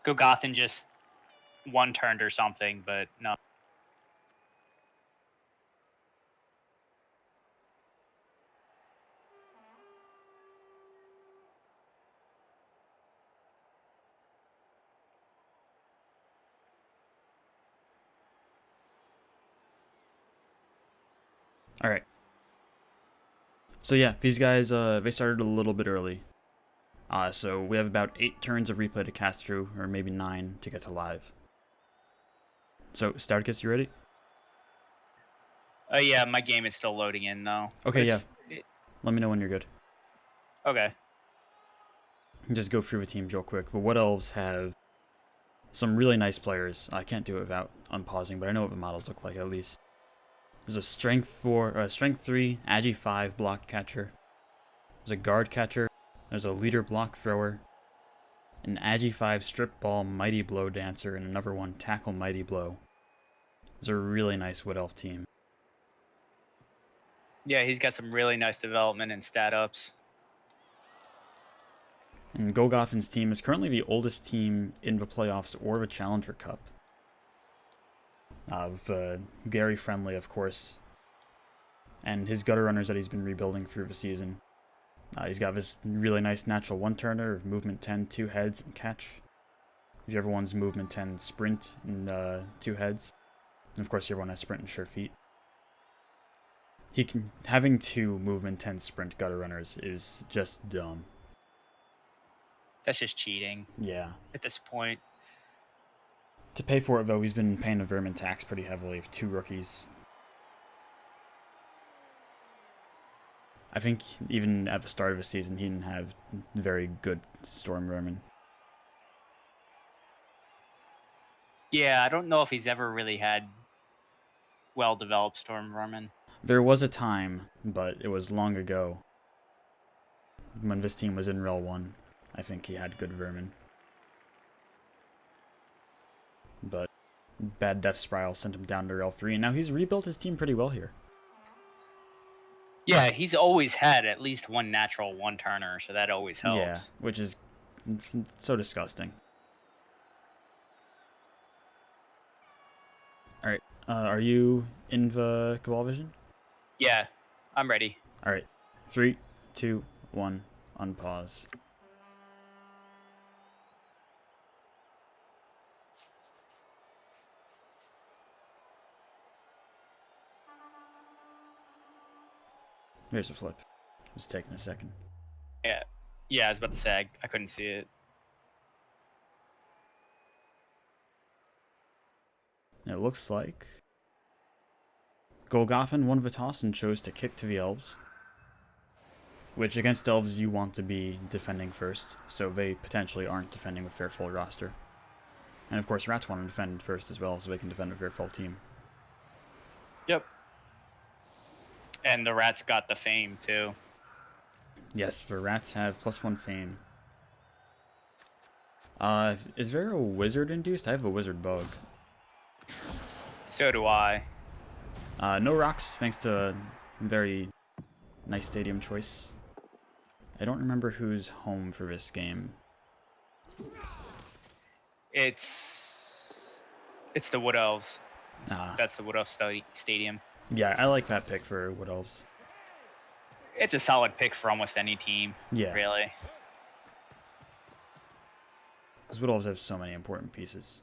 Golgothan just one turned or something, but no. All right. So yeah, these guys they started a little bit early. So we have about 8 turns of replay to cast through, or maybe 9 to get to live. So Starkist, you ready? Yeah, my game is still loading in though. Okay, yeah. Let me know when you're good. Okay. Just go through the teams real quick. The Wood Elves have some really nice players. I can't do it without unpausing, but I know what the models look like at least. There's a strength 3, agi 5 block catcher. There's a guard catcher. There's a leader block thrower. An agi 5 strip ball mighty blow dancer, and another one tackle mighty blow. It's a really nice Wood Elf team. Yeah, he's got some really nice development and stat ups. And Golgothan's team is currently the oldest team in the playoffs or the Challenger Cup. Gary Friendly, of course, and his gutter runners that he's been rebuilding through the season. He's got this really nice natural one-turner of movement 10, 2 heads, and catch. The other one's movement 10, sprint, and 2 heads. And of course, the other one has sprint and sure feet. Having 2 movement 10 sprint gutter runners is just dumb. That's just cheating. Yeah. At this point. To pay for it, though, he's been paying a vermin tax pretty heavily of 2 rookies. I think even at the start of the season, he didn't have very good storm vermin. Yeah, I don't know if he's ever really had well-developed storm vermin. There was a time, but it was long ago, when this team was in Rel 1. I think he had good vermin. But bad Death Spiral sent him down to Rel 3, and now he's rebuilt his team pretty well here. Yeah, he's always had at least one natural one-turner, so that always helps. Yeah, which is so disgusting. Alright, are you in the Cabal Vision? Yeah, I'm ready. Alright, 3, 2, 1, unpause. Here's a flip. It's taking a second. Yeah, I was about to say, I couldn't see it. It looks like Golgothan won the toss and chose to kick to the Elves. Which, against Elves, you want to be defending first, so they potentially aren't defending with their full roster. And of course, Ratz want to defend first as well, so they can defend with their full team. Yep. And the Rats got the fame, too. Yes, the Rats have +1 fame. Is there a wizard induced? I have a wizard bug. So do I. No rocks, thanks to a very nice stadium choice. I don't remember who's home for this game. It's the Wood Elves. That's the Wood Elves Stadium. Yeah, I like that pick for Wood Elves. It's a solid pick for almost any team. Yeah. Really. Because Wood Elves have so many important pieces.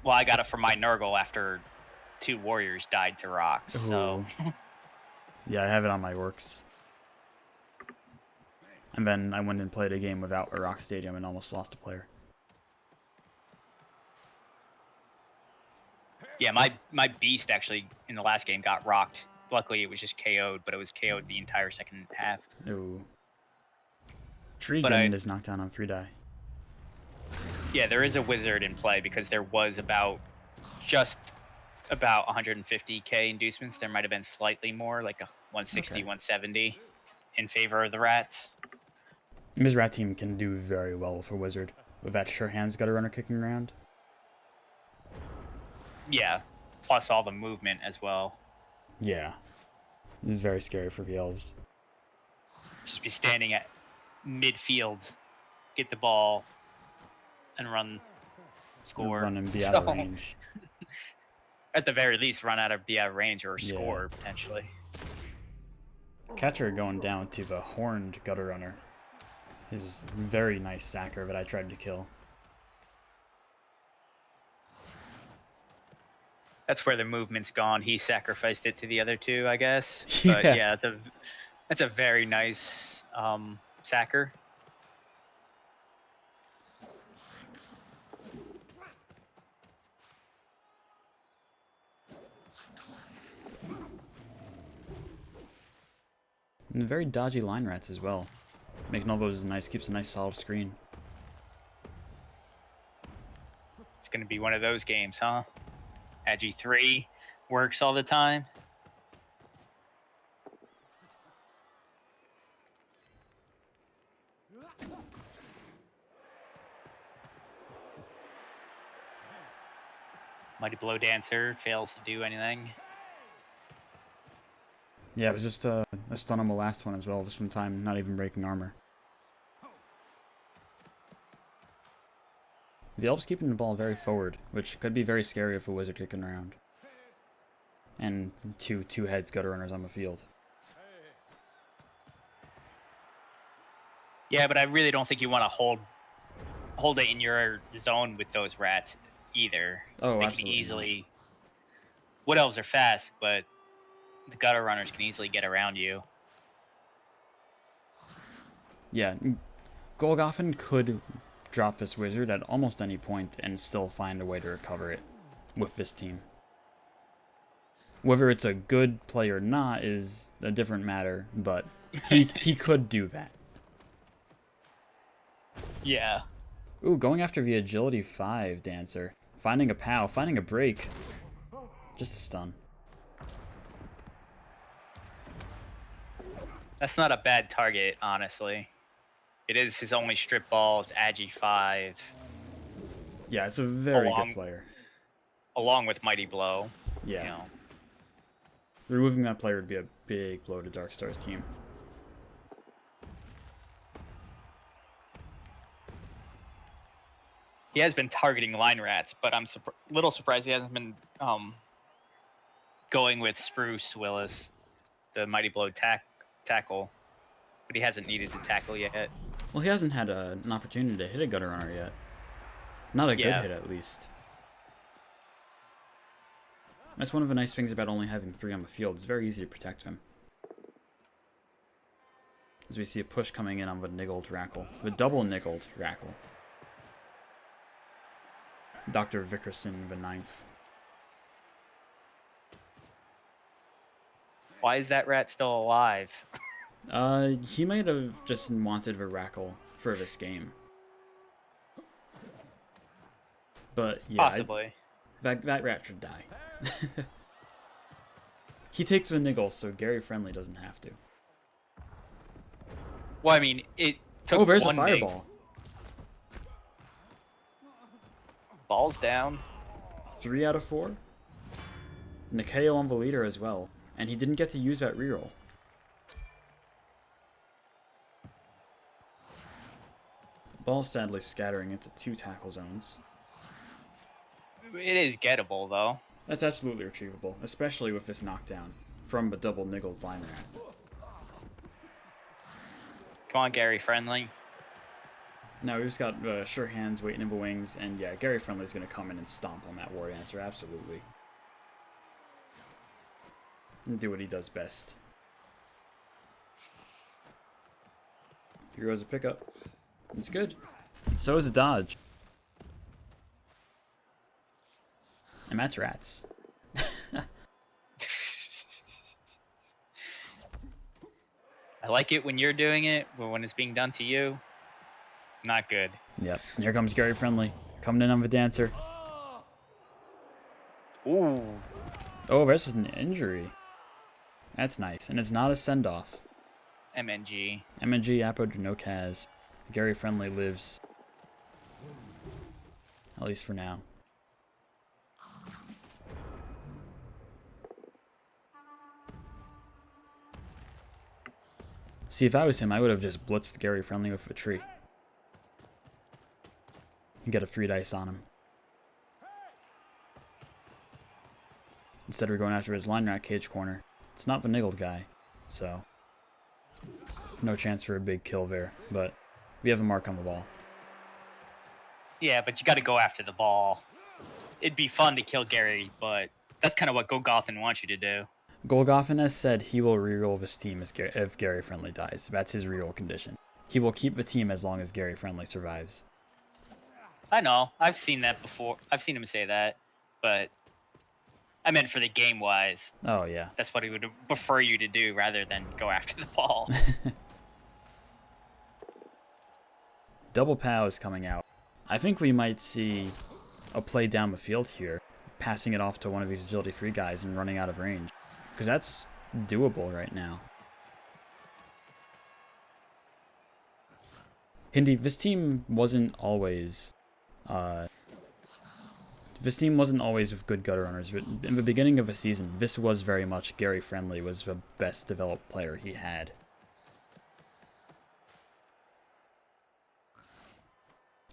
Well, I got it from my Nurgle after 2 warriors died to rocks, so... Yeah, I have it on my works. And then I went and played a game without a rock stadium and almost lost a player. Yeah, my beast actually in the last game got rocked. Luckily, it was just KO'd, but it was KO'd the entire second half. Ooh. Tregan is knocked down on 3 die. Yeah, there is a wizard in play because there was just about 150k inducements. There might have been slightly more, like a 160, 170 in favor of the Rats. His Rat team can do very well for Wizard with that sure hands gutter runner kicking around. Yeah, plus all the movement as well. Yeah. It's very scary for the Elves. Just be standing at midfield get the ball and run, score. Run and be out of range. At the very least, be out of range or Yeah. score potentially. Catcher going down to the horned gutter runner. His very nice sacker that I tried to kill. That's where the movement's gone. He sacrificed it to the other two, I guess. Yeah. But yeah, that's a very nice sacker. And very dodgy line rats as well. Making all those nice, keeps a nice solid screen. It's going to be one of those games, huh? Agi 3 works all the time. Mighty Blow Dancer fails to do anything. Yeah, it was just a stun on the last one as well. This one time, not even breaking armor. The Elves keeping the ball very forward, which could be very scary if a wizard kicking around. And two heads gutter runners on the field. Yeah, but I really don't think you want to hold it in your zone with those rats either. Oh, they absolutely can easily. Wood Elves are fast, but the gutter runners can easily get around you. Yeah, Golg often could drop this wizard at almost any point and still find a way to recover it with this team. Whether it's a good play or not is a different matter, but he could do that. Yeah. Ooh, going after the agility 5 dancer. Finding a POW, finding a break. Just a stun. That's not a bad target, honestly. It is his only strip ball. It's Agi 5. Yeah, it's a very good player. Along with Mighty Blow. Yeah. You know. Removing that player would be a big blow to Darkstar's team. He has been targeting line rats, but I'm a little surprised he hasn't been going with Spruce Willis, the Mighty Blow tackle. But he hasn't needed to tackle yet. Well, he hasn't had an opportunity to hit a gutter runner yet. Not a good hit, at least. That's one of the nice things about only having 3 on the field. It's very easy to protect them. As we see a push coming in on the niggled Rackle. The double niggled Rackle. Dr. Vickerson the 9th. Why is that rat still alive? He might have just wanted the Rackle for this game. But yeah, Possibly. That rat should die. He takes the niggle, so Gary Friendly doesn't have to. Well, I mean, it took there's one a fireball. Balls down. 3 out of 4. And the KO on the leader as well. And he didn't get to use that reroll. Ball sadly scattering into 2 tackle zones. It is gettable, though. That's absolutely retrievable, especially with this knockdown from the double niggled line rat. Come on, Gary Friendly. Now we've just got sure hands waiting in the wings, and yeah, Gary Friendly's going to come in and stomp on that War Dancer, absolutely. And do what he does best. Here goes a pickup. It's good. And so is a dodge. And that's Ratz. I like it when you're doing it, but when it's being done to you, not good. Yep. Here comes Gary Friendly. Coming in on the dancer. Ooh. Oh, there's an injury. That's nice. And it's not a send-off. MNG. MNG, Apo, no Kaz. Gary Friendly lives. At least for now. See, if I was him, I would have just blitzed Gary Friendly with a tree. get a free dice on him. Instead, we're going after his line rat cage corner. It's not the niggled guy, so no chance for a big kill there. But we have a mark on the ball. Yeah, but you got to go after the ball. It'd be fun to kill Gary, but that's kind of what Golgothan wants you to do. Golgothan has said he will reroll this team if Gary Friendly dies. That's his reroll condition. He will keep the team as long as Gary Friendly survives. I know. I've seen that before. I've seen him say that, but I meant for the game-wise. Oh, yeah. That's what he would prefer you to do rather than go after the ball. Double POW is coming out. I think we might see a play down the field here, passing it off to one of these agility free guys and running out of range. Because that's doable right now. Hindi, this team wasn't always with good gutter runners. But in the beginning of the season, this was very much Gary Friendly was the best developed player he had.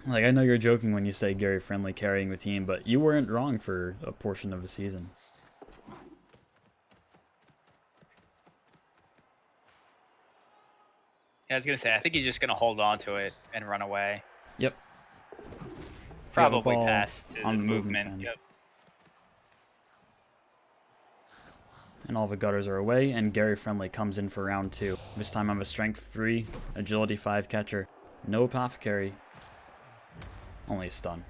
Like, I know you're joking when you say Gary Friendly carrying the team, but you weren't wrong for a portion of the season. Yeah, I was going to say, I think he's just going to hold on to it and run away. Yep. Probably pass to the movement. Yep. And all the gutters are away, and Gary Friendly comes in for round 2. This time I'm a strength 3, agility 5 catcher. No apothecary. Only a stun.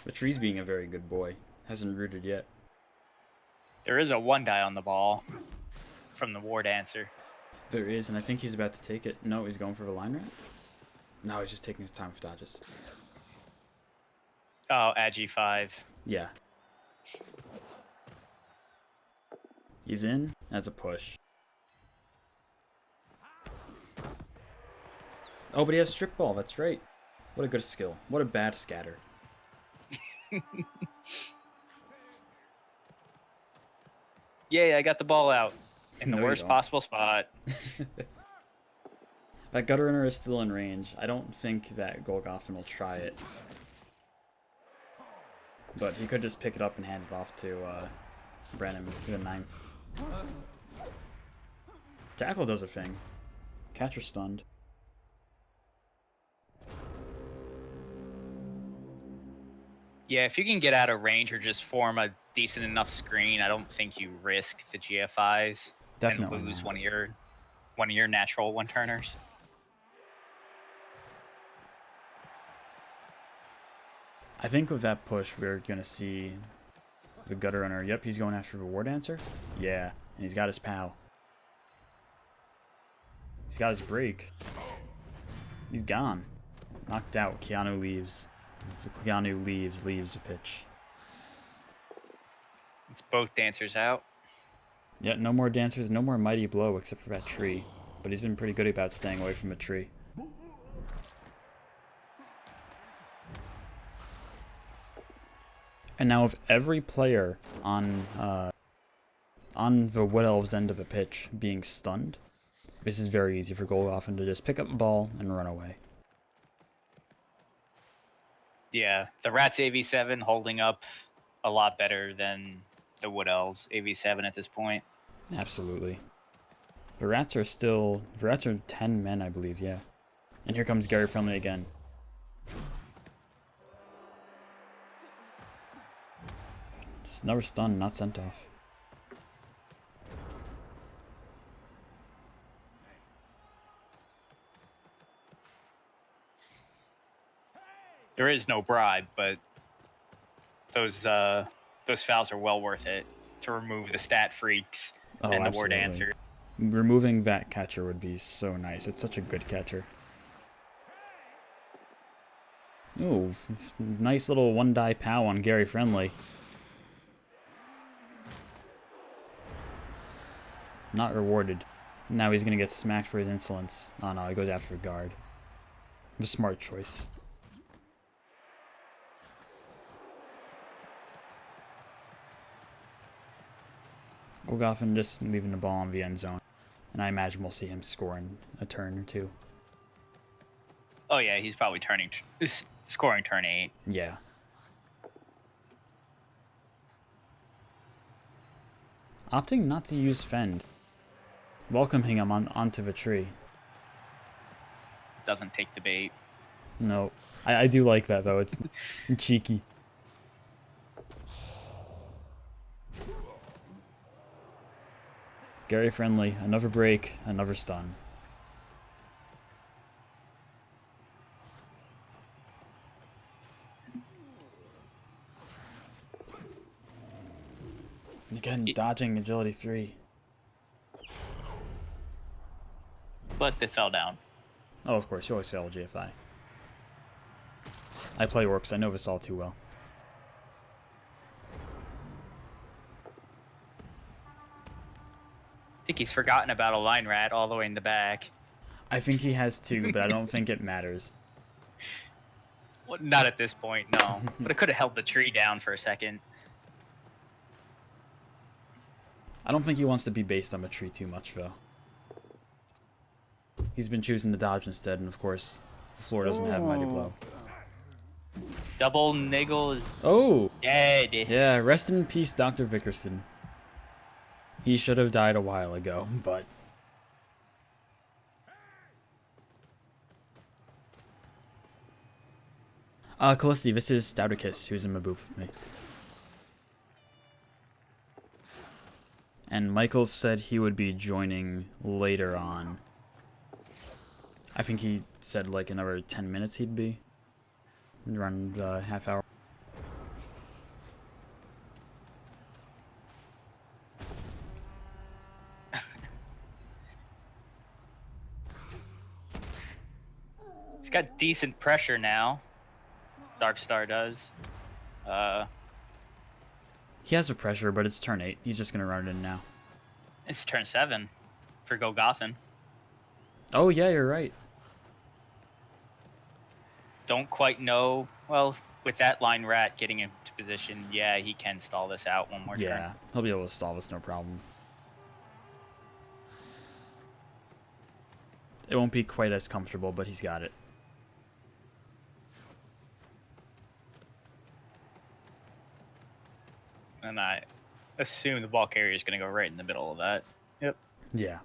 The tree's being a very good boy. Hasn't rooted yet. There is a 1-die on the ball from the War Dancer. There is, and I think he's about to take it. No, he's going for the line rat? No, he's just taking his time for dodges. Oh, Agi 5. Yeah. He's in as a push. Oh, but he has strip ball. That's right. What a good skill. What a bad scatter. Yay, I got the ball out in the worst possible spot. That gutter runner is still in range. I don't think that Golgothan will try it. But he could just pick it up and hand it off to Brandon to the 9th. Tackle does a thing. Catcher stunned. Yeah, if you can get out of range or just form a decent enough screen, I don't think you risk the GFIs. Definitely and lose not. one of your natural one-turners. I think with that push, we're going to see the gutter runner. Yep, he's going after the War Dancer. Yeah, and he's got his POW. He's got his break. He's gone. Knocked out. Keanu leaves. Keanu leaves the pitch. It's both dancers out. Yeah, no more dancers, no more mighty blow except for that tree. But he's been pretty good about staying away from a tree. And now with every player on the Wood Elves end of the pitch being stunned, this is very easy for Golgothan to just pick up the ball and run away. Yeah, the Ratz AV7 holding up a lot better than the Wood Elves AV7 at this point. Absolutely. The Ratz are 10 men, I believe, yeah. And here comes Gary Friendly again. Just never stunned, not sent off. There is no bribe, but those fouls are well worth it to remove the stat freaks and the War Dancer. Removing that catcher would be so nice. It's such a good catcher. Ooh, nice little 1-die POW on Gary Friendly. Not rewarded. Now he's going to get smacked for his insolence. Oh no, he goes after a guard. A smart choice. Golgoffen just leaving the ball on the end zone. And I imagine we'll see him score in a turn or two. Oh yeah, he's probably scoring turn 8. Yeah. Opting not to use Fend. Welcoming him onto the tree. Doesn't take the bait. No. I do like that, though. It's cheeky. Gary friendly. Another break. Another stun. And again, dodging agility 3. But they fell down. Oh, of course. You always fail with GFI. I play orcs. I know this all too well. I think he's forgotten about a line rat all the way in the back. I think he has too, but I don't think it matters. Well, not at this point, no. But it could have held the tree down for a second. I don't think he wants to be based on a tree too much, though. He's been choosing to dodge instead, and of course, the floor doesn't have Mighty Blow. Double Niggle is dead. Yeah, rest in peace, Dr. Vickerson. He should have died a while ago, but... Callisti, this is Stouticus, who's in my booth with me. And Michael said he would be joining later on. I think he said like another 10 minutes he'd be. Around half hour. He's got decent pressure now. Darkstar does. He has the pressure, but it's turn 8. He's just going to run it in now. It's turn 7 for Golgoffen. Oh, yeah, you're right. Don't quite know. Well, with that line rat getting into position, yeah, he can stall this out one more turn. Yeah, he'll be able to stall this, no problem. It won't be quite as comfortable, but he's got it. And I assume the ball carrier is going to go right in the middle of that. Yep. Yeah.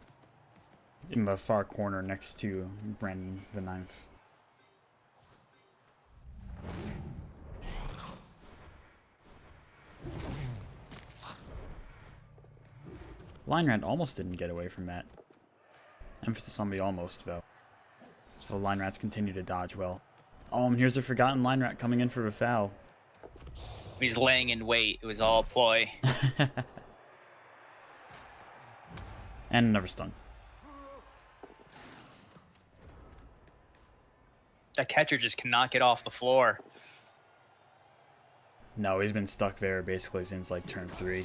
In the far corner next to Brandon the Ninth. Line rat almost didn't get away from that. Emphasis on the almost, though. So line rats continue to dodge well. Oh, and here's a forgotten line rat coming in for a foul. He's laying in wait. It was all ploy. And another stun. That catcher just cannot get off the floor. No, he's been stuck there basically since like turn 3.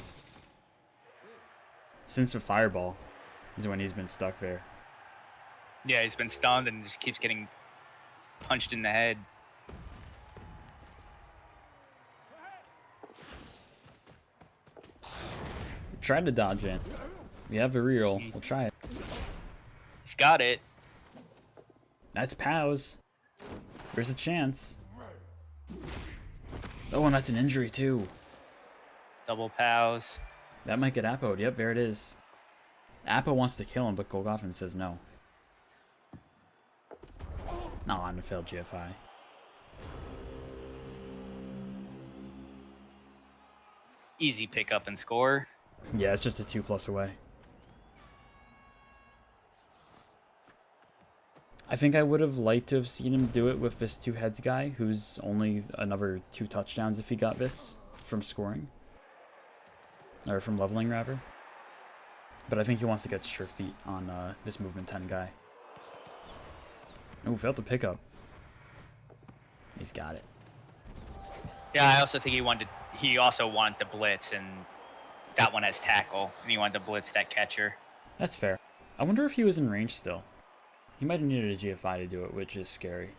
Since the fireball is when he's been stuck there. Yeah, he's been stunned and just keeps getting punched in the head. Tried to dodge it. We have a reroll. We'll try it. He's got it. That's POWs. There's a chance. Oh, and that's an injury too. Double POWs. That might get Appo'd. Yep, there it is. Appo wants to kill him, but Golgoffen says no. No, I'm a failed GFI. Easy pick up and score. Yeah, it's just a 2+ away. I think I would have liked to have seen him do it with this 2 heads guy, who's only another 2 touchdowns if he got this from scoring. Or from leveling, rather. But I think he wants to get sure feet on this movement 10 guy. Oh, failed to pick up. He's got it. Yeah, I also think he also wanted to blitz, and that one has tackle, and he wanted to blitz that catcher. That's fair. I wonder if he was in range still. He might have needed a GFI to do it, which is scary.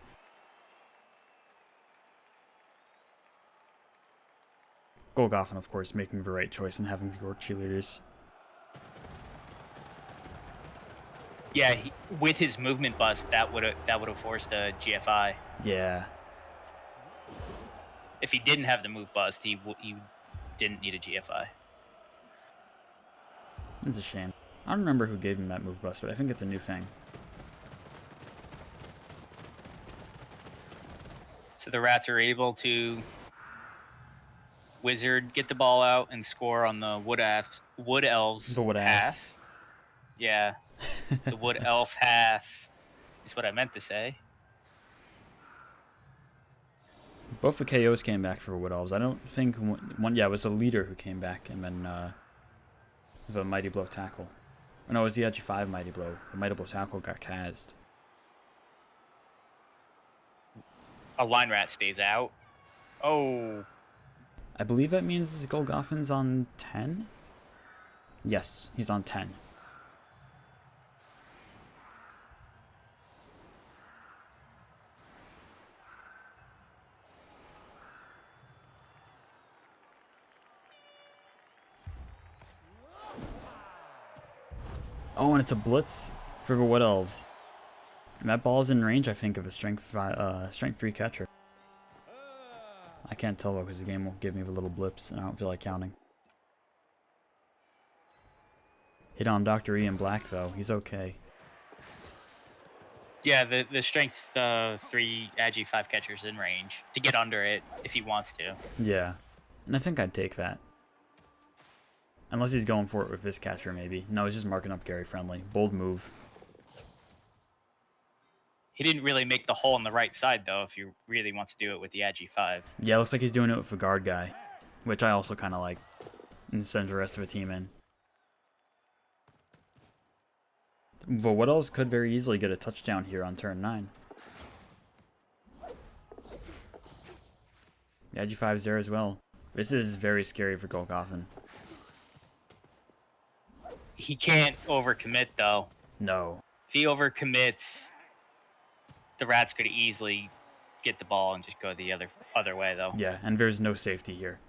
Golgoffen, of course, making the right choice and having the York cheerleaders. Yeah, with his movement bust, that would have forced a GFI. Yeah. If he didn't have the move bust, he didn't need a GFI. It's a shame. I don't remember who gave him that move bust, but I think it's a new thing. So the Rats are able to wizard, get the ball out, and score on the Wood Elves The Wood Elves. half. Yeah, the Wood Elf half is what I meant to say. Both the KOs came back for Wood Elves. I don't think one. Yeah, it was a leader who came back, and then the Mighty Blow tackle. Oh, no, it was the Edgy 5 Mighty Blow. The Mighty Blow tackle got cast. A line rat stays out. Oh. I believe that means Golgothan's on 10? Yes, he's on 10. Oh, and it's a blitz for the Wood Elves. And that ball's in range, I think, of a strength 3 catcher. I can't tell though because the game won't give me the little blips and I don't feel like counting. Hit on Dr. E in black though. He's okay. Yeah, the strength 3 Agi 5 catcher's in range to get under it if he wants to. Yeah. And I think I'd take that. Unless he's going for it with this catcher maybe. No, he's just marking up Gary Friendly. Bold move. He didn't really make the hole on the right side, though, if he really wants to do it with the Agi 5. Yeah, looks like he's doing it with a guard guy, which I also kind of like, and sends the rest of the team in. The Wood Elves could very easily get a touchdown here on turn 9. The Agi 5's there as well. This is very scary for Golgothan. He can't overcommit, though. No. If he overcommits, the Rats could easily get the ball and just go the other way, though. Yeah, and there's no safety here.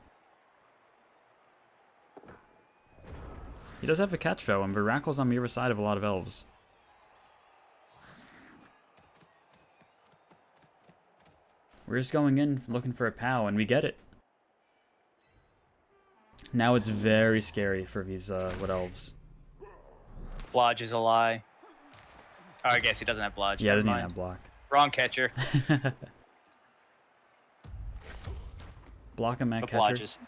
He does have a catch, though, and Viracle's on the other side of a lot of elves. We're just going in looking for a POW, and we get it. Now it's very scary for these Wood Elves. Blodge is a lie. Oh, I guess he doesn't have Blodge. Yeah, he doesn't even have block. Wrong catcher. Block him at But catcher. Blodges.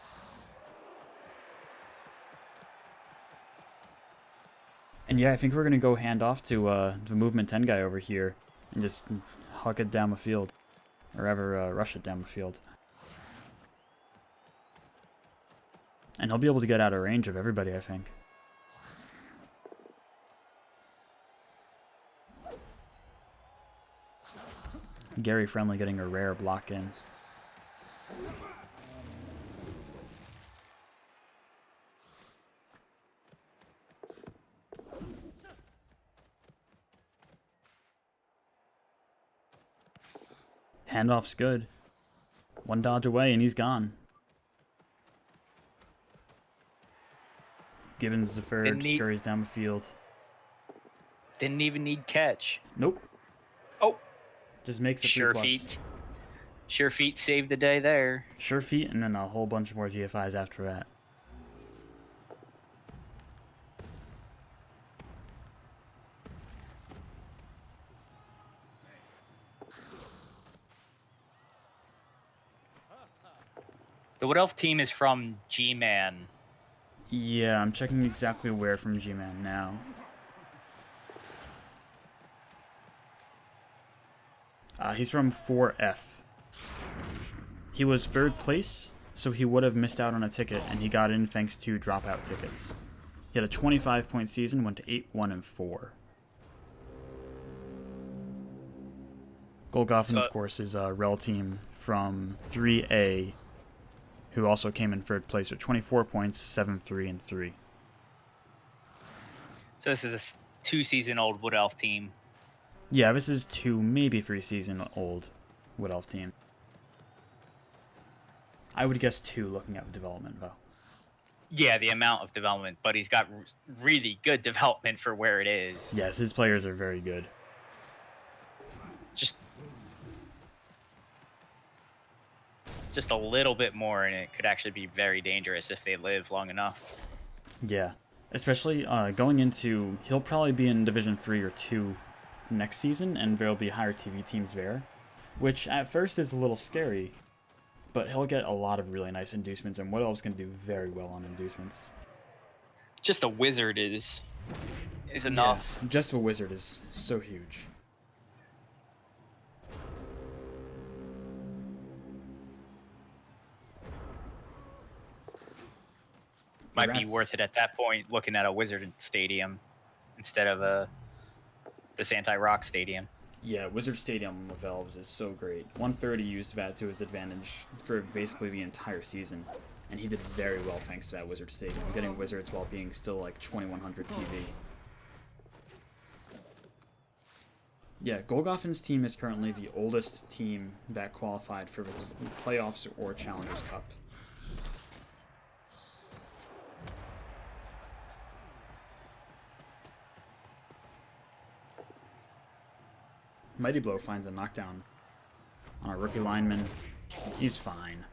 And yeah, I think we're going to go hand off to the movement 10 guy over here and just huck it down the field. Or ever rush it down the field. And he'll be able to get out of range of everybody, I think. Gary Friendly getting a rare block in. Handoff's good. One dodge away and he's gone. Gibbons the third scurries down the field. Didn't even need catch. Nope. Oh. Just makes a Sure feet. Sure feet saved the day there. Sure feet and then a whole bunch more GFIs after that. The Wood Elf team is from G-Man. Yeah, I'm checking exactly where from G-Man now. He's from 4F. He was 3rd place, so he would have missed out on a ticket, and he got in thanks to dropout tickets. He had a 25-point season, went to 8-1-4. Golgothan, of course, is a rel team from 3A, who also came in 3rd place with 24 points, 7-3-3. So this is a 2-season-old Wood Elf team. Yeah, this is 2, maybe 3-season-old Wood Elf team. I would guess 2 looking at the development, though. Yeah, the amount of development, but he's got really good development for where it is. Yes, his players are very good. Just a little bit more, and it could actually be very dangerous if they live long enough. Yeah, especially going into, he'll probably be in Division 3 or 2 next season, and there'll be higher TV teams there, which at first is a little scary, but he'll get a lot of really nice inducements, and Wood Elves can do very well on inducements. Just a wizard is enough. Yeah, just a wizard is so huge. Might be worth it at that point, looking at a Wizard Stadium instead of this anti-rock stadium. Yeah, Wizard Stadium with Elves is so great. 130 used that to his advantage for basically the entire season, and he did very well thanks to that Wizard Stadium, getting Wizards while being still like 2100 TV. Yeah, Golgothen's team is currently the oldest team that qualified for the playoffs or Challengers Cup. Mighty Blow finds a knockdown on our rookie lineman. He's fine.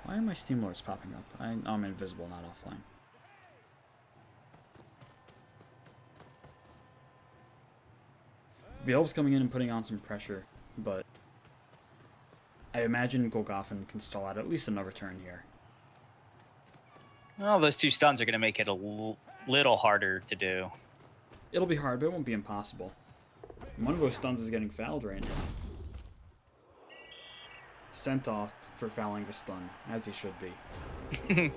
Why are my Steamlords popping up? I'm invisible, not offline. The Elves coming in and putting on some pressure, but I imagine Golgothen can stall out at least another turn here. Well, those 2 stuns are going to make it a little harder to do. It'll be hard, but it won't be impossible. One of those stuns is getting fouled right now. Sent off for fouling the stun, as he should be.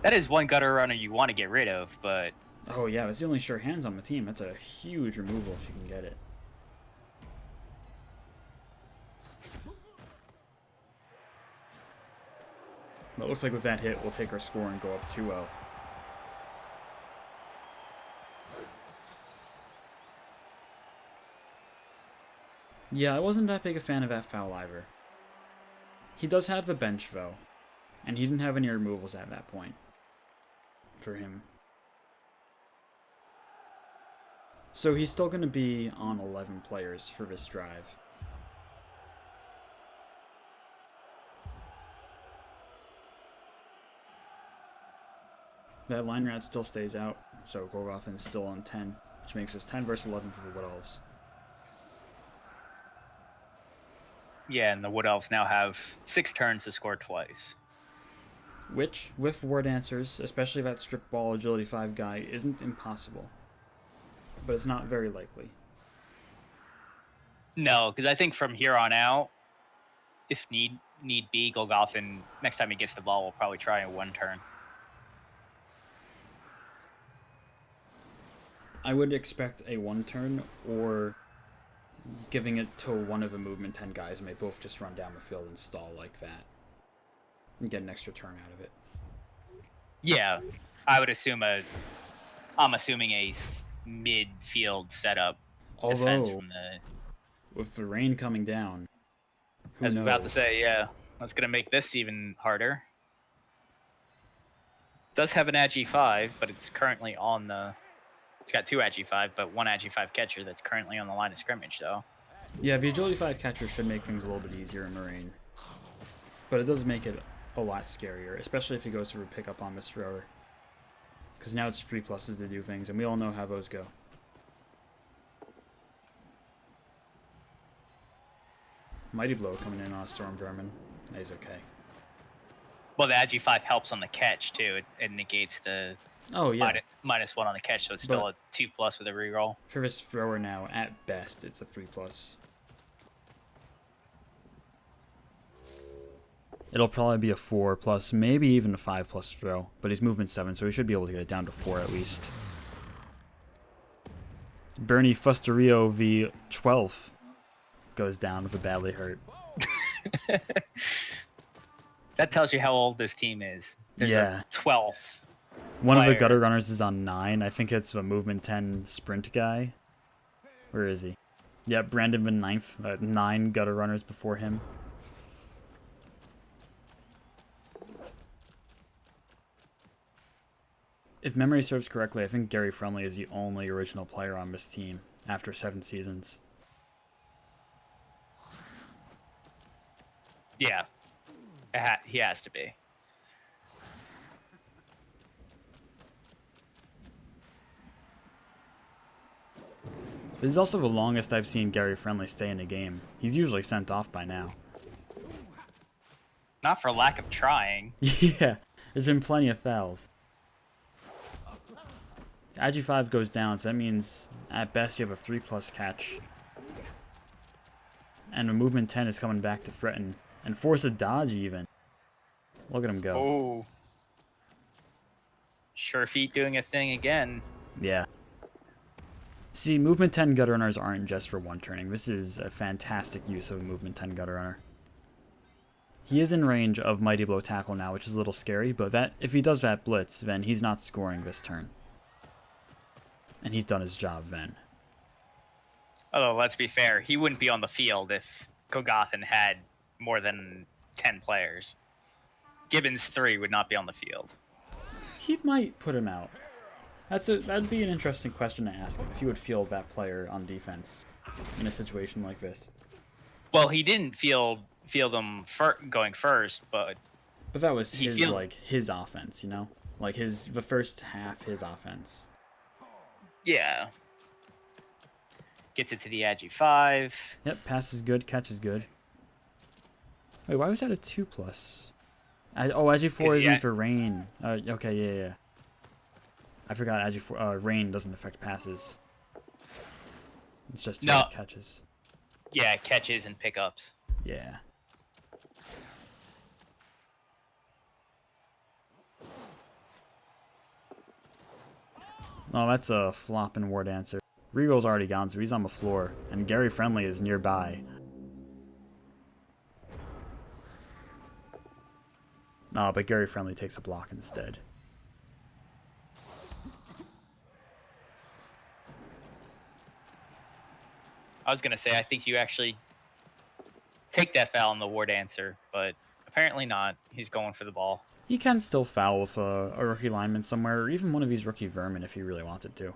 That is one gutter runner you want to get rid of, but... Oh yeah, it's the only sure hands on the team. That's a huge removal if you can get it. But it looks like with that hit, we'll take our score and go up 2-0. Yeah, I wasn't that big a fan of that foul either. He does have the bench, though. And he didn't have any removals at that point. For him. So he's still going to be on 11 players for this drive. That line rat still stays out, so Golgothen's still on 10, which makes us 10 versus 11 for the Wood Elves. Yeah, and the Wood Elves now have 6 turns to score twice. Which, with War Dancers, especially that Strip Ball Agility 5 guy, isn't impossible. But it's not very likely. No, because I think from here on out, if need be, Golgothen, next time he gets the ball, will probably try a 1 turn. I would expect a 1 turn, or giving it to one of the movement 10 guys, and they both just run down the field and stall like that. And get an extra turn out of it. Yeah, I would assume I'm assuming a midfield setup defense from the... With the rain coming down, I was about to say, yeah, that's going to make this even harder. It does have an Agi 5, but it's currently on the... It's got 2 Agi 5, but 1 Agi 5 catcher that's currently on the line of scrimmage, though. Yeah, the Agility 5 catcher should make things a little bit easier in the rain. But it does make it a lot scarier, especially if he goes for a pickup on this thrower. Because now it's 3 pluses to do things, and we all know how those go. Mighty Blow coming in on a Storm Vermin. He's okay. Well, the Agi 5 helps on the catch, too. It negates the -1 on the catch, so it's still a 2+ with a reroll. For this thrower now, at best, it's a 3+. It'll probably be a 4+, maybe even a 5+ throw, but he's movement 7, so he should be able to get it down to 4 at least. It's Bernie Fusterio v. 12th goes down with a badly hurt. That tells you how old this team is. There's a 12th. One of the gutter runners is on 9. I think it's a movement 10 sprint guy. Where is he? Yeah, Brandon Van 9th. 9 gutter runners before him. If memory serves correctly, I think Gary Friendly is the only original player on this team after 7 seasons. Yeah, he has to be. This is also the longest I've seen Gary Friendly stay in a game. He's usually sent off by now. Not for lack of trying. Yeah, there's been plenty of fouls. IG5 goes down, so that means at best you have a 3+ catch. And a movement 10 is coming back to threaten. And force a dodge even. Look at him go. Oh. Sure feet doing a thing again. Yeah. See, movement 10 gutter runners aren't just for one turning. This is a fantastic use of a movement 10 gutter runner. He is in range of Mighty Blow Tackle now, which is a little scary, but that if he does that blitz, then he's not scoring this turn. And he's done his job then. Although, let's be fair, he wouldn't be on the field if Golgothan had more than 10 players. Gibbons 3 would not be on the field. He might put him out. That'd be an interesting question to ask him, if he would field that player on defense in a situation like this. Well, he didn't field him going first, but that was his offense, you know? Like the first half, his offense. Yeah. Gets it to the Agi5. Yep, pass is good, catch is good. Wait, why was that a 2+? Agi4 isn't for rain. Okay, yeah. I forgot Agi4 rain doesn't affect passes. It's just catches. Yeah, catches and pickups. Yeah. Oh, that's a flopping war dancer. Regal's already gone, so he's on the floor, and Gary Friendly is nearby. Oh, but Gary Friendly takes a block instead. I was going to say, I think you actually take that foul on the war dancer, but apparently not. He's going for the ball. He can still foul with a rookie lineman somewhere, or even one of these rookie vermin if he really wanted to.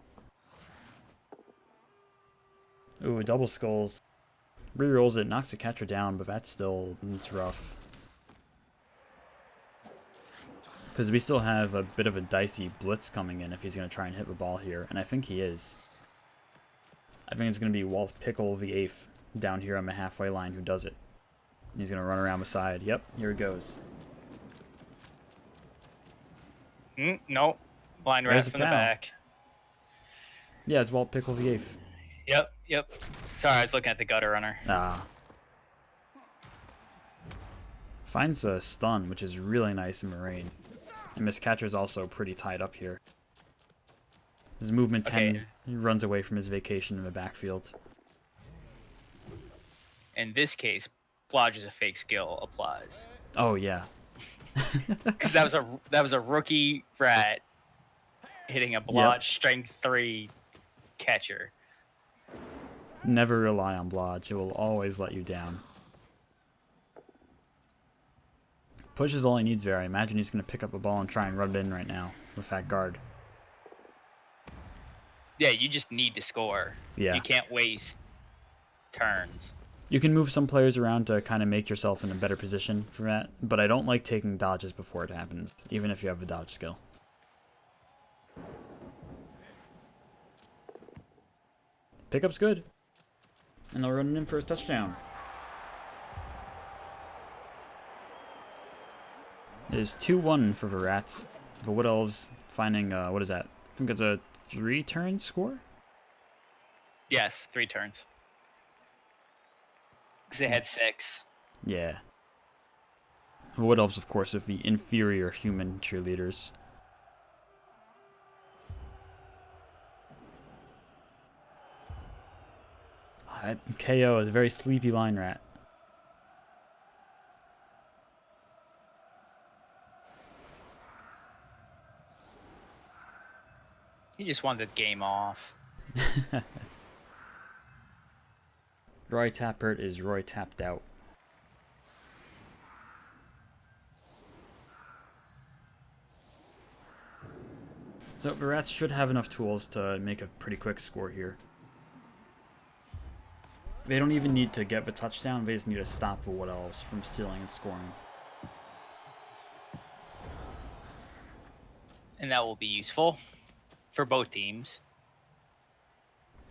Ooh, double skulls. Rerolls it, knocks the catcher down, but it's rough. Because we still have a bit of a dicey blitz coming in if he's going to try and hit the ball here, and I think he is. I think it's going to be Walt Pickle the 8th down here on the halfway line who does it. He's going to run around the side. Yep, here it goes. Nope. Line right from the back. Yeah, it's Walt Pickle the 8th. Yep. Sorry, I was looking at the gutter runner. Finds the stun, which is really nice in Marine. And Miss Catcher's also pretty tied up here. His movement 10, he runs away from his vacation in the backfield. In this case, Blodge is a fake skill applies. Oh yeah. Because that was a rookie rat hitting a Blodge strength 3 catcher. Never rely on Blodge. It will always let you down. Push is all he needs there. I imagine he's going to pick up a ball and try and run it in right now with that guard. Yeah, you just need to score. Yeah. You can't waste turns. You can move some players around to kind of make yourself in a better position for that, but I don't like taking dodges before it happens, even if you have a dodge skill. Pickup's good. And they'll run it in for a touchdown. It is 2-1 for the Ratz. The Wood Elves finding, what is that? I think it's a 3-turn score? Yes, 3 turns. Because they had 6. Yeah. The Wood Elves, of course, with the inferior human cheerleaders. KO is a very sleepy line rat. He just wanted the game off. Roy Tappert is Roy tapped out. So the Ratz should have enough tools to make a pretty quick score here. They don't even need to get the touchdown, they just need to stop the Wood Elves from stealing and scoring. And that will be useful for both teams.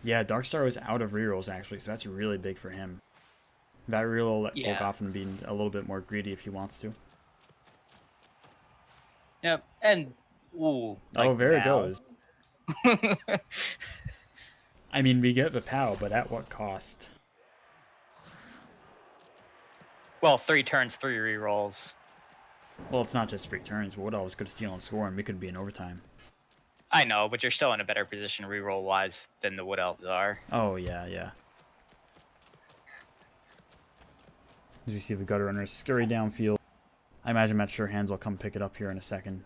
Yeah, Darkstar was out of rerolls actually, so that's really big for him. That reroll will let Yeah. Golg be a little bit more greedy if he wants to. Yep. And ooh. Oh, there it now. goes. I mean, we get the POW, but at what cost? Well, 3 turns, 3 rerolls. Well, it's not just 3 turns. Wood Elves could steal and score, and we could be in overtime. I know, but you're still in a better position reroll wise than the Wood Elves are. Oh, yeah, yeah. As we see the Gutter Runners scurry downfield. I imagine Matt Surehands will come pick it up here in a second.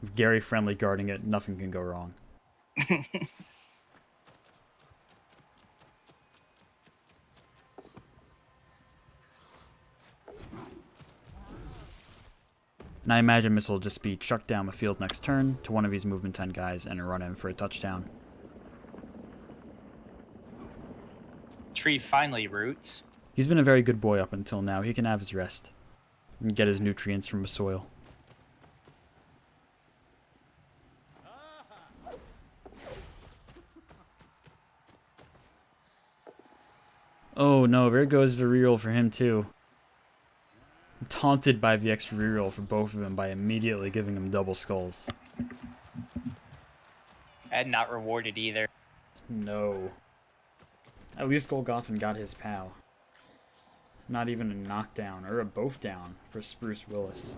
With Gary Friendly guarding it, nothing can go wrong. And I imagine this will just be chucked down the field next turn to one of these movement 10 guys and run in for a touchdown. Tree finally roots. He's been a very good boy up until now. He can have his rest and get his nutrients from the soil. Oh no, there goes the reroll for him too. Taunted by the extra reroll for both of them by immediately giving him double skulls. And not rewarded either. No. At least Golgoffin got his POW. Not even a knockdown or a both down for Spruce Willis.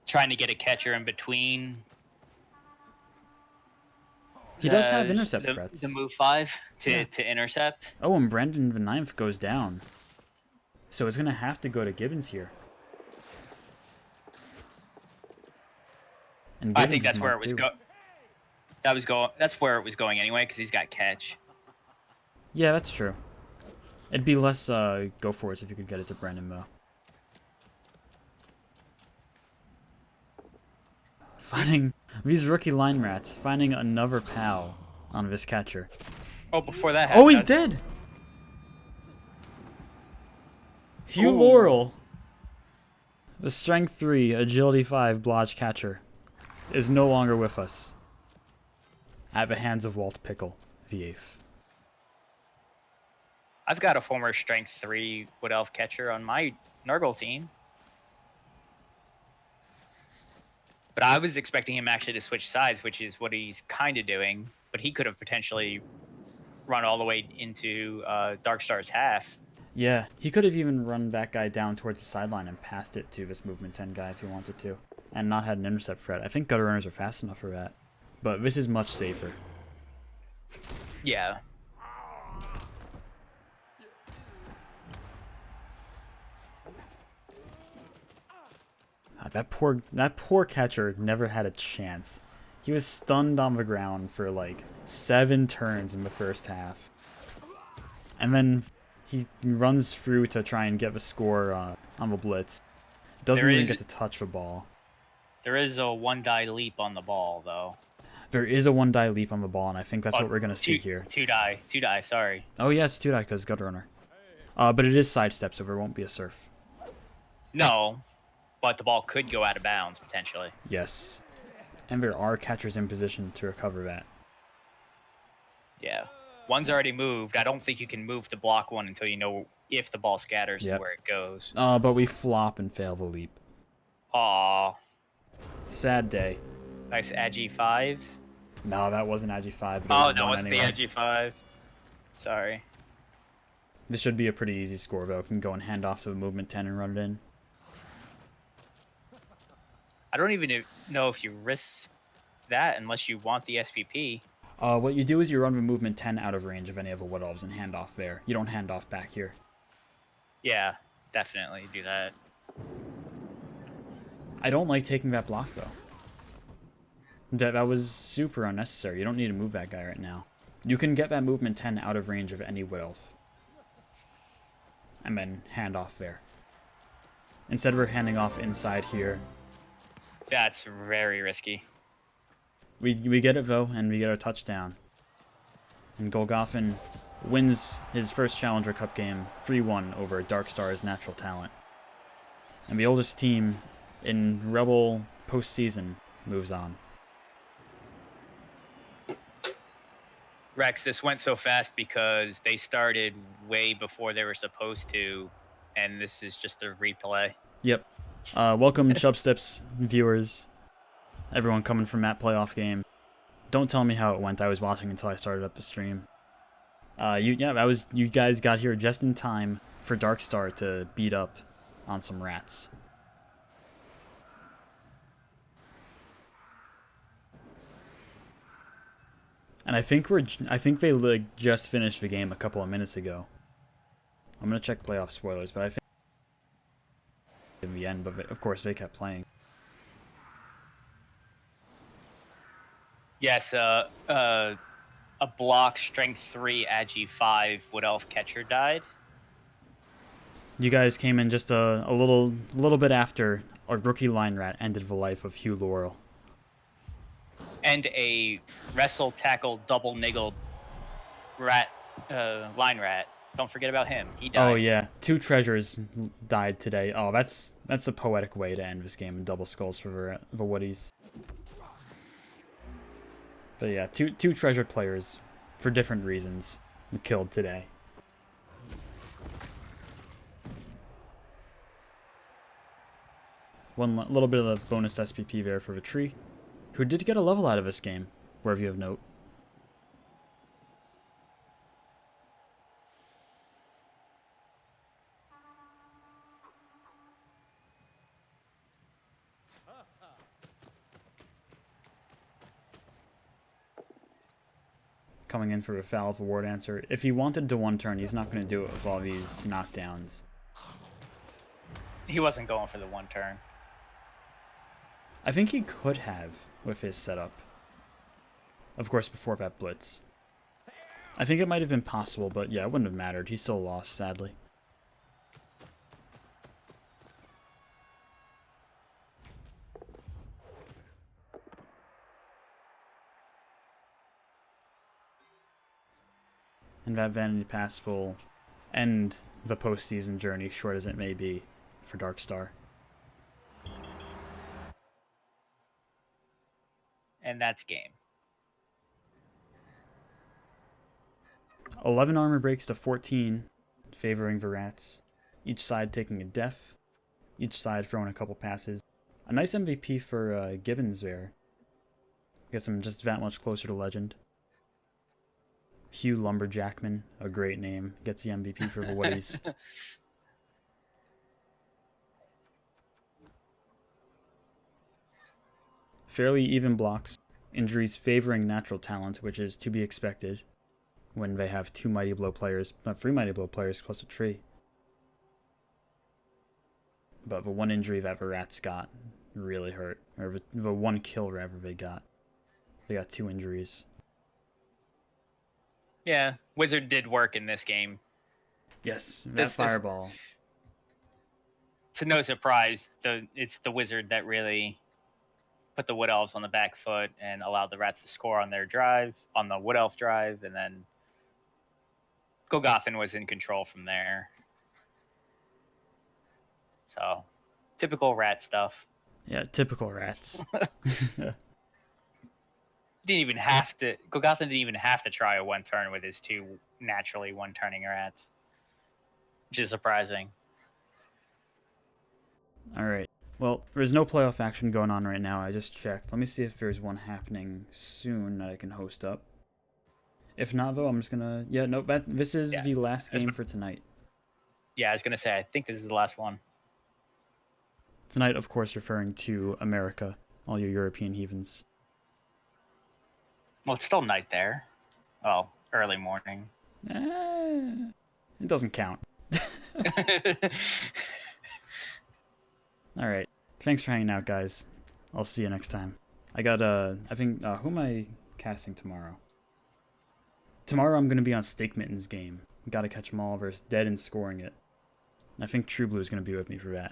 Trying to get a catcher in between. He does have intercept the, threats. The move 5 to, Yeah. to intercept. Oh, and Brandon the 9th goes down. So it's going to have to go to Gibbons here. And I Gibbons think is that's where it marked was too. That's where it was going anyway, because he's got catch. Yeah, that's true. It'd be less go for it if you could get it to Brandon though. Finding these rookie line rats, finding another POW on this catcher. Oh, before that happened. Oh, he's dead! Hugh Ooh. Laurel, the Strength 3, Agility 5 Blodge catcher, is no longer with us. At the hands of Walt Pickle, the 8th. I've got a former Strength 3 Wood Elf catcher on my Nurgle team. But I was expecting him actually to switch sides, which is what he's kind of doing. But he could have potentially run all the way into Darkstar's half. Yeah, he could have even run that guy down towards the sideline and passed it to this movement 10 guy if he wanted to. And not had an intercept threat. I think gutter runners are fast enough for that. But this is much safer. Yeah. That poor catcher never had a chance. He was stunned on the ground for like 7 turns in the first half. And then he runs through to try and get the score on the blitz. Doesn't even get to touch the ball. There is a 1-die leap on the ball, though. There is a 1-die leap on the ball, and I think that's what we're going to see here. 2-die, sorry. Oh yeah, it's 2-die because gutter runner. But it is sidestep, so there won't be a surf. No, but the ball could go out of bounds, potentially. Yes. And there are catchers in position to recover that. Yeah. One's already moved. I don't think you can move to block one until you know if the ball scatters and where it goes. But we flop and fail the leap. Aw. Sad day. Nice Agi 5. No, that wasn't Agi 5. Oh, no, it wasn't the Agi 5. Sorry. This should be a pretty easy score, though. Can go and hand off to the movement 10 and run it in. I don't even know if you risk that unless you want the SPP. What you do is you run the movement 10 out of range of any of the Wood Elves and hand off there. You don't hand off back here. Yeah, definitely do that. I don't like taking that block, though. That was super unnecessary. You don't need to move that guy right now. You can get that movement 10 out of range of any Wood Elf. And then hand off there. Instead we're handing off inside here. That's very risky. We get it though, and we get our touchdown. And Golgoffin wins his first Challenger Cup game 3-1 over Darkstar's Natural Talent. And the oldest team in ReBBL postseason moves on. Rex, this went so fast because they started way before they were supposed to, and this is just a replay. Yep. Welcome, Chubsteps viewers. Everyone coming from that playoff game. Don't tell me how it went. I was watching until I started up the stream. You guys got here just in time for Darkstar to beat up on some Ratz. And I think they like just finished the game a couple of minutes ago. I'm gonna check playoff spoilers, but I think in the end, but of course they kept playing. Yes, a block strength 3 agi 5 wood elf catcher died. You guys came in just a little bit after our rookie line rat ended the life of Hugh Laurel. And a wrestle tackle double niggled rat, line rat. Don't forget about him. He died. Oh yeah, 2 treasures died today. Oh, that's a poetic way to end this game in double skulls for the Woodies. But yeah, two treasure players for different reasons killed today. One little bit of the bonus SPP there for the tree, who did get a level out of this game, wherever you have note. Coming in for a foul of a ward answer. If he wanted to one turn, he's not going to do it with all these knockdowns. He wasn't going for the one turn. I think he could have with his setup. Of course, before that blitz. I think it might have been possible, but yeah, it wouldn't have mattered. He still lost, sadly. And that vanity pass will end the postseason journey, short as it may be, for Darkstar. And that's game. 11 armor breaks to 14, favoring the Ratz. Each side taking a def. Each side throwing a couple passes. A nice MVP for Gibbons there. Gets him just that much closer to legend. Hugh Lumberjackman, a great name, gets the MVP for the Woodies. Fairly even blocks. Injuries favoring Natural Talent, which is to be expected when they have 2 Mighty Blow players, not 3 Mighty Blow players plus a tree. But the one injury that the Ratz got really hurt. Or the one kill rather they got. They got 2 injuries. Yeah, Wizard did work in this game. Yes, that fireball. To no surprise, it's the Wizard that really put the Wood Elves on the back foot and allowed the Ratz to score on their drive, on the Wood Elf drive, and then Golgothan was in control from there. So, typical Rat stuff. Yeah, typical Ratz. Golgothan didn't even have to try a one turn with his 2 naturally one turning Rats, which is surprising. All right. Well, there's no playoff action going on right now. I just checked. Let me see if there's one happening soon that I can host up. If not, though, I'm just gonna. Yeah, no. This is the last game for tonight. Yeah, I was gonna say. I think this is the last one. Tonight, of course, referring to America, all you European heathens. Well, it's still night there. Well, early morning. It doesn't count. All right. Thanks for hanging out, guys. I'll see you next time. I got, I think, who am I casting tomorrow? Tomorrow I'm going to be on Stake Mitten's game. Got to catch them all versus Dead and scoring it. I think True Blue is going to be with me for that.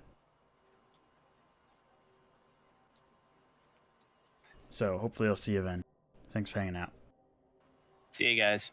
So hopefully I'll see you then. Thanks for hanging out. See you guys.